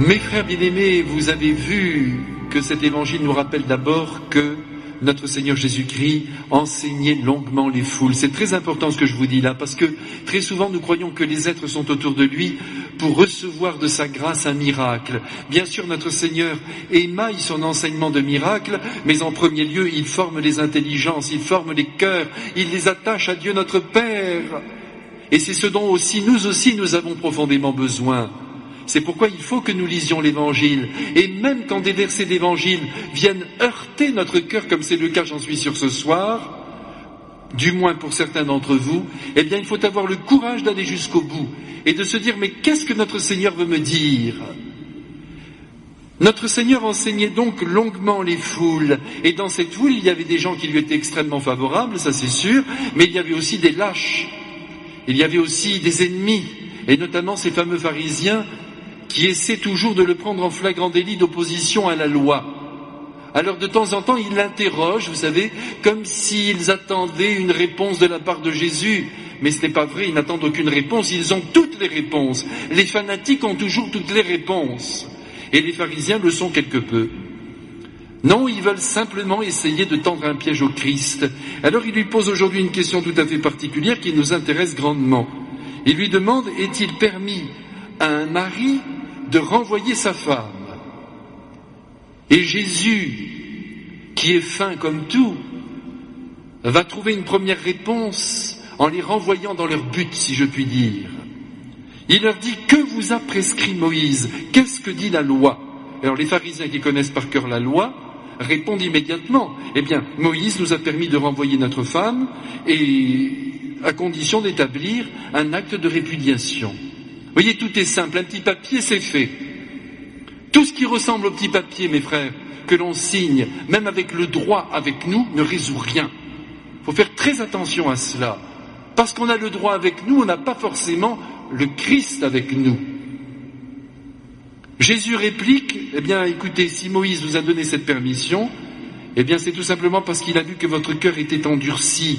Mes frères bien-aimés, vous avez vu que cet évangile nous rappelle d'abord que notre Seigneur Jésus-Christ enseignait longuement les foules. C'est très important ce que je vous dis là, parce que très souvent nous croyons que les êtres sont autour de lui pour recevoir de sa grâce un miracle. Bien sûr, notre Seigneur émaille son enseignement de miracle, mais en premier lieu, il forme les intelligences, il forme les cœurs, il les attache à Dieu notre Père. Et c'est ce dont aussi nous avons profondément besoin. C'est pourquoi il faut que nous lisions l'Évangile. Et même quand des versets d'Évangile viennent heurter notre cœur, comme c'est le cas, j'en suis sûr, ce soir, du moins pour certains d'entre vous, eh bien il faut avoir le courage d'aller jusqu'au bout et de se dire, mais qu'est-ce que notre Seigneur veut me dire ? Notre Seigneur enseignait donc longuement les foules, et dans cette foule, il y avait des gens qui lui étaient extrêmement favorables, ça c'est sûr, mais il y avait aussi des lâches, il y avait aussi des ennemis, et notamment ces fameux pharisiens qui essaient toujours de le prendre en flagrant délit d'opposition à la loi. Alors de temps en temps, ils l'interrogent, vous savez, comme s'ils attendaient une réponse de la part de Jésus. Mais ce n'est pas vrai, ils n'attendent aucune réponse, ils ont toutes les réponses. Les fanatiques ont toujours toutes les réponses. Et les pharisiens le sont quelque peu. Non, ils veulent simplement essayer de tendre un piège au Christ. Alors il lui pose aujourd'hui une question tout à fait particulière qui nous intéresse grandement. Il lui demande, est-il permis à un mari de renvoyer sa femme? Et Jésus, qui est fin comme tout, va trouver une première réponse en les renvoyant dans leur but, si je puis dire. Il leur dit, que vous a prescrit Moïse? Qu'est-ce que dit la loi? Alors les pharisiens qui connaissent par cœur la loi répondent immédiatement, eh bien, Moïse nous a permis de renvoyer notre femme et à condition d'établir un acte de répudiation. Vous voyez, tout est simple, un petit papier, c'est fait. Tout ce qui ressemble au petit papier, mes frères, que l'on signe, même avec le droit avec nous, ne résout rien. Il faut faire très attention à cela. Parce qu'on a le droit avec nous, on n'a pas forcément le Christ avec nous. Jésus réplique, eh bien, écoutez, si Moïse vous a donné cette permission, eh bien, c'est tout simplement parce qu'il a vu que votre cœur était endurci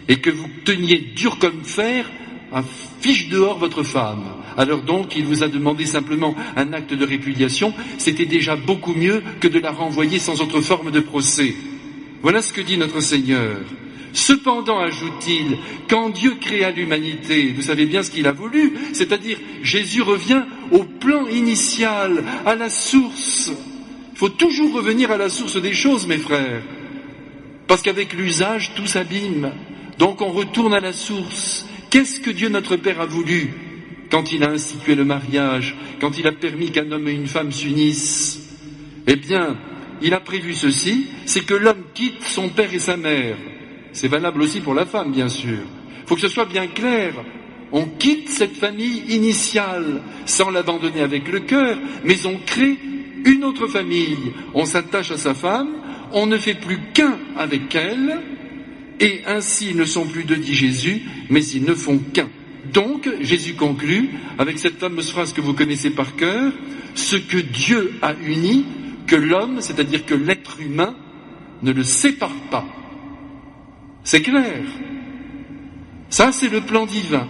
et que vous teniez dur comme fer à fiche dehors votre femme. Alors donc, il vous a demandé simplement un acte de répudiation. C'était déjà beaucoup mieux que de la renvoyer sans autre forme de procès. Voilà ce que dit notre Seigneur. Cependant, ajoute-t-il, quand Dieu créa l'humanité, vous savez bien ce qu'il a voulu, c'est-à-dire Jésus revient au plan initial, à la source. Il faut toujours revenir à la source des choses, mes frères, parce qu'avec l'usage, tout s'abîme. Donc on retourne à la source. Qu'est-ce que Dieu notre Père a voulu quand il a institué le mariage, quand il a permis qu'un homme et une femme s'unissent? Eh bien, il a prévu ceci, c'est que l'homme quitte son père et sa mère. C'est valable aussi pour la femme, bien sûr. Il faut que ce soit bien clair. On quitte cette famille initiale sans l'abandonner avec le cœur, mais on crée une autre famille. On s'attache à sa femme, on ne fait plus qu'un avec elle, et ainsi ils ne sont plus deux, dit Jésus, mais ils ne font qu'un. Donc, Jésus conclut avec cette fameuse phrase que vous connaissez par cœur, ce que Dieu a uni, que l'homme, c'est-à-dire que l'être humain, ne le sépare pas. C'est clair. Ça, c'est le plan divin.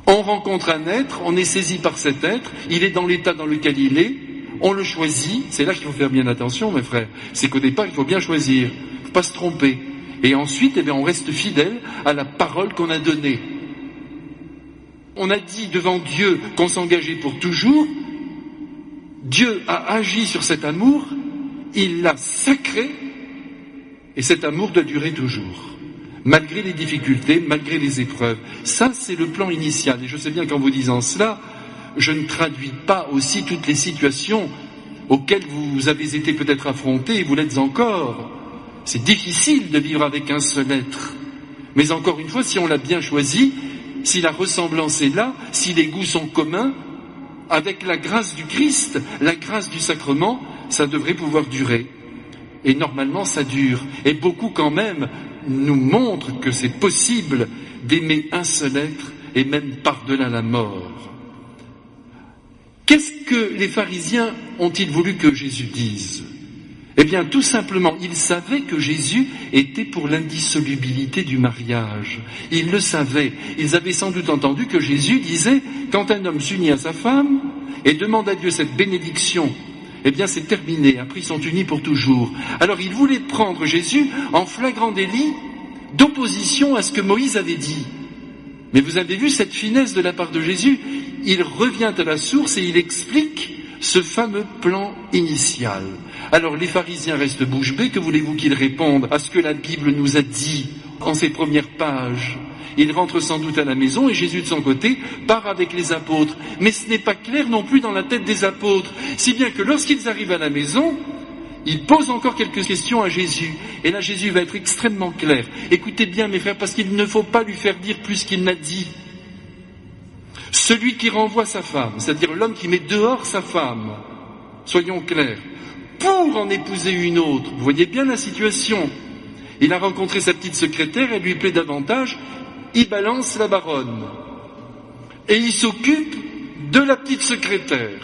On rencontre un être, on est saisi par cet être, il est dans l'état dans lequel il est, on le choisit, c'est là qu'il faut faire bien attention, mes frères. C'est qu'au départ, il faut bien choisir, il ne faut pas se tromper. Et ensuite, eh bien, on reste fidèle à la parole qu'on a donnée. On a dit devant Dieu qu'on s'engageait pour toujours. Dieu a agi sur cet amour, il l'a sacré, et cet amour doit durer toujours. Malgré les difficultés, malgré les épreuves. Ça, c'est le plan initial. Et je sais bien qu'en vous disant cela, je ne traduis pas aussi toutes les situations auxquelles vous avez été peut-être affrontés et vous l'êtes encore. C'est difficile de vivre avec un seul être. Mais encore une fois, si on l'a bien choisi, si la ressemblance est là, si les goûts sont communs, avec la grâce du Christ, la grâce du sacrement, ça devrait pouvoir durer. Et normalement, ça dure. Et beaucoup quand même nous montrent que c'est possible d'aimer un seul être et même par-delà la mort. Qu'est-ce que les pharisiens ont-ils voulu que Jésus dise ? Eh bien, tout simplement, ils savaient que Jésus était pour l'indissolubilité du mariage. Ils le savaient. Ils avaient sans doute entendu que Jésus disait, quand un homme s'unit à sa femme, et demande à Dieu cette bénédiction, eh bien c'est terminé, après ils sont unis pour toujours. Alors il voulait prendre Jésus en flagrant délit d'opposition à ce que Moïse avait dit. Mais vous avez vu cette finesse de la part de Jésus, il revient à la source et il explique ce fameux plan initial. Alors les pharisiens restent bouche bée, que voulez-vous qu'ils répondent à ce que la Bible nous a dit en ses premières pages? Ils rentrent sans doute à la maison et Jésus de son côté part avec les apôtres. Mais ce n'est pas clair non plus dans la tête des apôtres, si bien que lorsqu'ils arrivent à la maison, ils posent encore quelques questions à Jésus. Et là Jésus va être extrêmement clair. Écoutez bien mes frères, parce qu'il ne faut pas lui faire dire plus qu'il n'a dit. Celui qui renvoie sa femme, c'est-à-dire l'homme qui met dehors sa femme, soyons clairs, pour en épouser une autre, vous voyez bien la situation. Il a rencontré sa petite secrétaire, elle lui plaît davantage, il balance la baronne. Et il s'occupe de la petite secrétaire.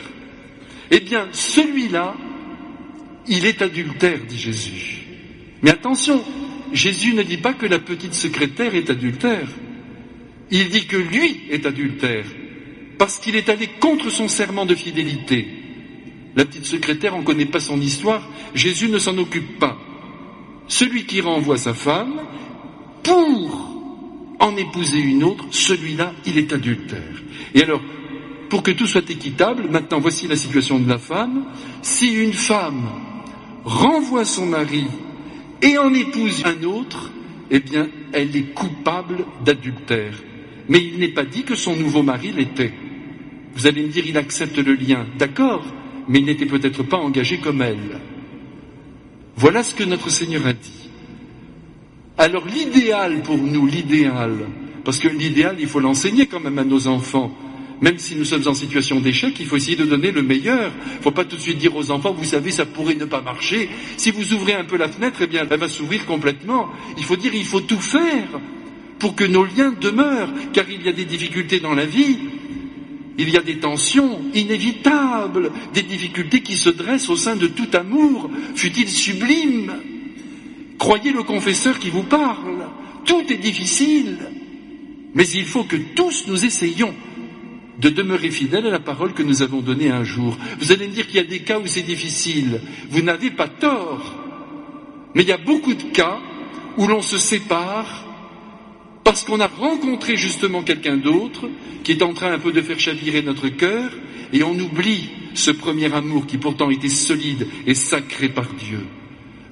Eh bien, celui-là, il est adultère, dit Jésus. Mais attention, Jésus ne dit pas que la petite secrétaire est adultère. Il dit que lui est adultère, parce qu'il est allé contre son serment de fidélité. La petite secrétaire, on ne connaît pas son histoire, Jésus ne s'en occupe pas. Celui qui renvoie sa femme, pour en épouser une autre, celui-là, il est adultère. Et alors, pour que tout soit équitable, maintenant voici la situation de la femme. Si une femme renvoie son mari et en épouse un autre, eh bien, elle est coupable d'adultère. Mais il n'est pas dit que son nouveau mari l'était. Vous allez me dire, il accepte le lien, d'accord, mais il n'était peut-être pas engagé comme elle. Voilà ce que notre Seigneur a dit. Alors l'idéal pour nous, parce que l'idéal, il faut l'enseigner quand même à nos enfants. Même si nous sommes en situation d'échec, il faut essayer de donner le meilleur. Il ne faut pas tout de suite dire aux enfants, vous savez, ça pourrait ne pas marcher. Si vous ouvrez un peu la fenêtre, eh bien, elle va s'ouvrir complètement. Il faut dire, il faut tout faire pour que nos liens demeurent, car il y a des difficultés dans la vie, il y a des tensions inévitables, des difficultés qui se dressent au sein de tout amour, fût-il sublime. Croyez le confesseur qui vous parle, tout est difficile, mais il faut que tous nous essayions de demeurer fidèles à la parole que nous avons donnée un jour. Vous allez me dire qu'il y a des cas où c'est difficile, vous n'avez pas tort, mais il y a beaucoup de cas où l'on se sépare parce qu'on a rencontré justement quelqu'un d'autre qui est en train un peu de faire chavirer notre cœur et on oublie ce premier amour qui pourtant était solide et sacré par Dieu.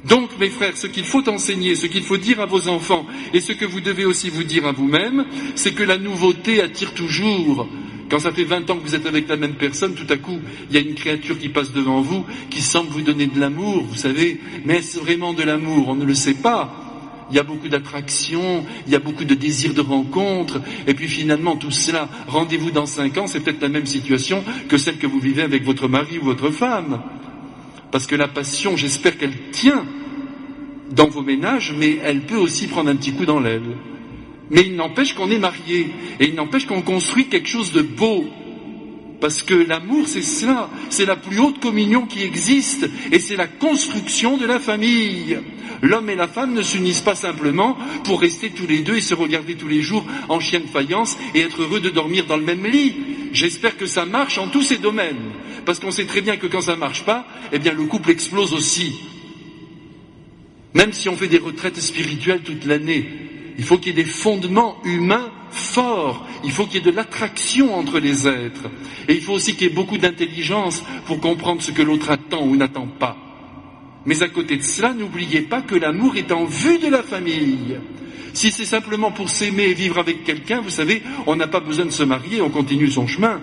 Donc mes frères, ce qu'il faut enseigner, ce qu'il faut dire à vos enfants et ce que vous devez aussi vous dire à vous-même, c'est que la nouveauté attire toujours. Quand ça fait 20 ans que vous êtes avec la même personne, tout à coup, il y a une créature qui passe devant vous, qui semble vous donner de l'amour, vous savez, mais est-ce vraiment de l'amour? On ne le sait pas. Il y a beaucoup d'attraction, il y a beaucoup de désir de rencontre, et puis finalement tout cela, rendez-vous dans 5 ans, c'est peut-être la même situation que celle que vous vivez avec votre mari ou votre femme. Parce que la passion, j'espère qu'elle tient dans vos ménages, mais elle peut aussi prendre un petit coup dans l'aile. Mais il n'empêche qu'on est marié, et il n'empêche qu'on construit quelque chose de beau. Parce que l'amour, c'est cela, c'est la plus haute communion qui existe, et c'est la construction de la famille. L'homme et la femme ne s'unissent pas simplement pour rester tous les deux et se regarder tous les jours en chien de faïence et être heureux de dormir dans le même lit. J'espère que ça marche en tous ces domaines, parce qu'on sait très bien que quand ça marche pas, eh bien le couple explose aussi. Même si on fait des retraites spirituelles toute l'année, il faut qu'il y ait des fondements humains forts, il faut qu'il y ait de l'attraction entre les êtres, et il faut aussi qu'il y ait beaucoup d'intelligence pour comprendre ce que l'autre attend ou n'attend pas. Mais à côté de cela, n'oubliez pas que l'amour est en vue de la famille. Si c'est simplement pour s'aimer et vivre avec quelqu'un, vous savez, on n'a pas besoin de se marier, on continue son chemin.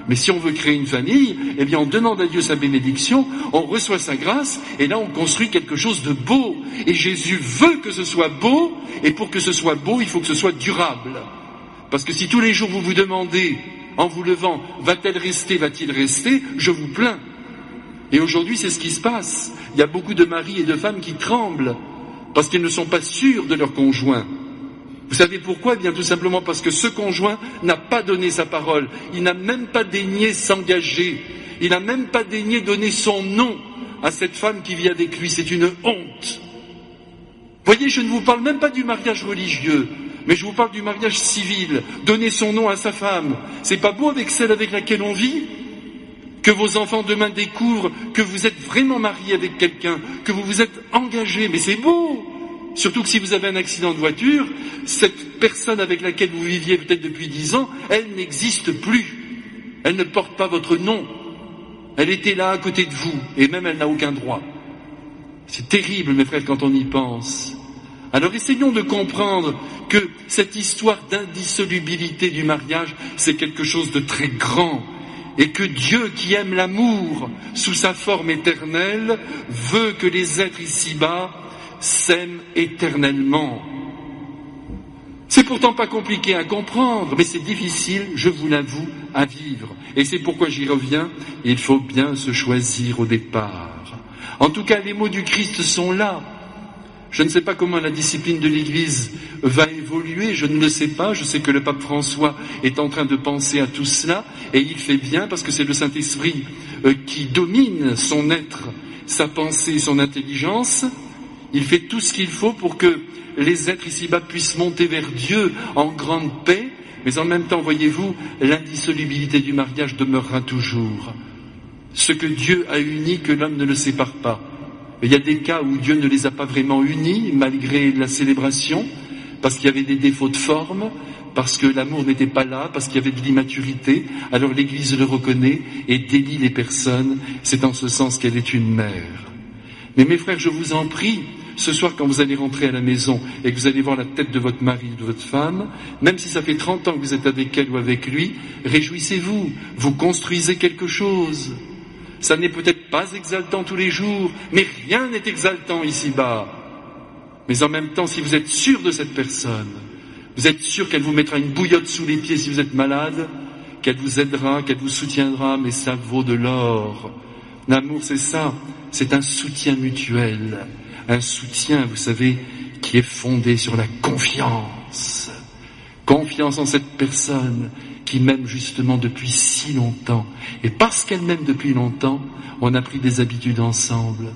Mais si on veut créer une famille, eh bien on demande à Dieu sa bénédiction, on reçoit sa grâce, et là on construit quelque chose de beau. Et Jésus veut que ce soit beau, et pour que ce soit beau, il faut que ce soit durable. Parce que si tous les jours vous vous demandez, en vous levant, va-t-elle rester, va-t-il rester, je vous plains. Et aujourd'hui, c'est ce qui se passe. Il y a beaucoup de maris et de femmes qui tremblent parce qu'ils ne sont pas sûrs de leur conjoint. Vous savez pourquoi? Eh bien, tout simplement parce que ce conjoint n'a pas donné sa parole. Il n'a même pas daigné s'engager. Il n'a même pas daigné donner son nom à cette femme qui vit avec lui. C'est une honte. Voyez, je ne vous parle même pas du mariage religieux, mais je vous parle du mariage civil. Donner son nom à sa femme. C'est pas beau avec celle avec laquelle on vit? Que vos enfants demain découvrent que vous êtes vraiment marié avec quelqu'un, que vous vous êtes engagé, mais c'est beau! Surtout que si vous avez un accident de voiture, cette personne avec laquelle vous viviez peut-être depuis 10 ans, elle n'existe plus. Elle ne porte pas votre nom. Elle était là à côté de vous, et même elle n'a aucun droit. C'est terrible, mes frères, quand on y pense. Alors essayons de comprendre que cette histoire d'indissolubilité du mariage, c'est quelque chose de très grand. Et que Dieu, qui aime l'amour sous sa forme éternelle, veut que les êtres ici-bas s'aiment éternellement. C'est pourtant pas compliqué à comprendre, mais c'est difficile, je vous l'avoue, à vivre. Et c'est pourquoi j'y reviens, il faut bien se choisir au départ. En tout cas, les mots du Christ sont là. Je ne sais pas comment la discipline de l'Église va évoluer, je ne le sais pas. Je sais que le pape François est en train de penser à tout cela, et il fait bien parce que c'est le Saint-Esprit qui domine son être, sa pensée, son intelligence. Il fait tout ce qu'il faut pour que les êtres ici-bas puissent monter vers Dieu en grande paix, mais en même temps, voyez-vous, l'indissolubilité du mariage demeurera toujours. Ce que Dieu a uni, que l'homme ne le sépare pas. Il y a des cas où Dieu ne les a pas vraiment unis, malgré la célébration, parce qu'il y avait des défauts de forme, parce que l'amour n'était pas là, parce qu'il y avait de l'immaturité. Alors l'Église le reconnaît et délie les personnes. C'est en ce sens qu'elle est une mère. Mais mes frères, je vous en prie, ce soir quand vous allez rentrer à la maison et que vous allez voir la tête de votre mari ou de votre femme, même si ça fait 30 ans que vous êtes avec elle ou avec lui, réjouissez-vous, vous construisez quelque chose. Ça n'est peut-être pas exaltant tous les jours, mais rien n'est exaltant ici-bas. Mais en même temps, si vous êtes sûr de cette personne, vous êtes sûr qu'elle vous mettra une bouillotte sous les pieds si vous êtes malade, qu'elle vous aidera, qu'elle vous soutiendra, mais ça vaut de l'or. L'amour, c'est ça, c'est un soutien mutuel, un soutien, vous savez, qui est fondé sur la confiance. Confiance en cette personne qui m'aime justement depuis si longtemps. Et parce qu'elle m'aime depuis longtemps, on a pris des habitudes ensemble.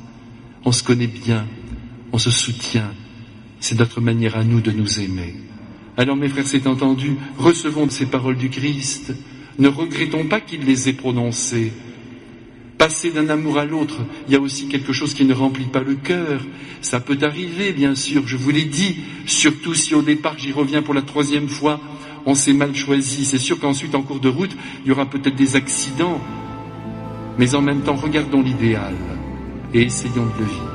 On se connaît bien, on se soutient. C'est notre manière à nous de nous aimer. Alors mes frères, c'est entendu, recevons ces paroles du Christ. Ne regrettons pas qu'il les ait prononcées. Passer d'un amour à l'autre, il y a aussi quelque chose qui ne remplit pas le cœur. Ça peut arriver, bien sûr, je vous l'ai dit, surtout si au départ, j'y reviens pour la 3e fois, on s'est mal choisi. C'est sûr qu'ensuite, en cours de route, il y aura peut-être des accidents. Mais en même temps, regardons l'idéal et essayons de le vivre.